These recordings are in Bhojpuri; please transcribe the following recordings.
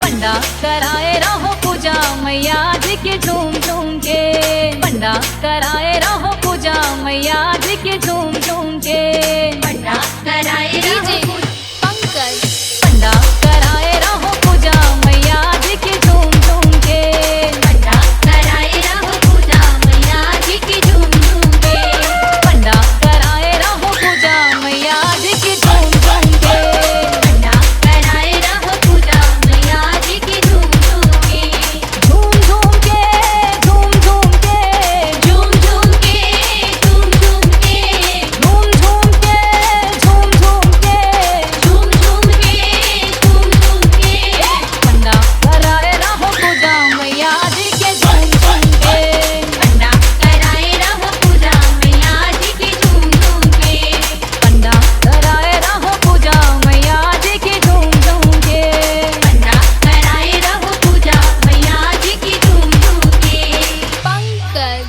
पंडा कराए रहो पूजा मैया जी के झूम झूम के। पंडा कराए रहो पूजा मैया जी के झूम झूम के। पंडा कराए रहो पंकज। पंडा कराए रहो पूजा मैया जी के झूम झूम के। पंडा कराए रहो पूजा मैया जी की झूम झूम के। पंडा कराए रहो पूजा मैया जी के झूम झूम के। पंडा कराए रहो पूजा मैया जी की झूम झूम के। झूम झूम के झूम झूम के झूम झूम के झूम झूम के झूम झूम के झूम झूम के झूम झूम के झूम झूम के। पंडा कराए रहो पूजा मैया जी के झूम झूम के। पंडा कराए रहो पूजा मैया जी की झूम झूम के। पंडा कराए रहो पूजा मैया जी के झूम झूम के। पंडा कराए रहो पूजा मैया जी की झूम झूम के। पंकज।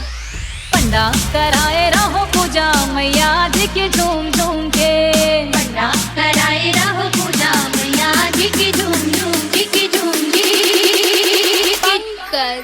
पंडा कराए रहो पूजा मैया जी के झूम झूम के। पंडा कराए रहो पूजा मैया जी की झूम झूम जी की झूम जी। पंकज।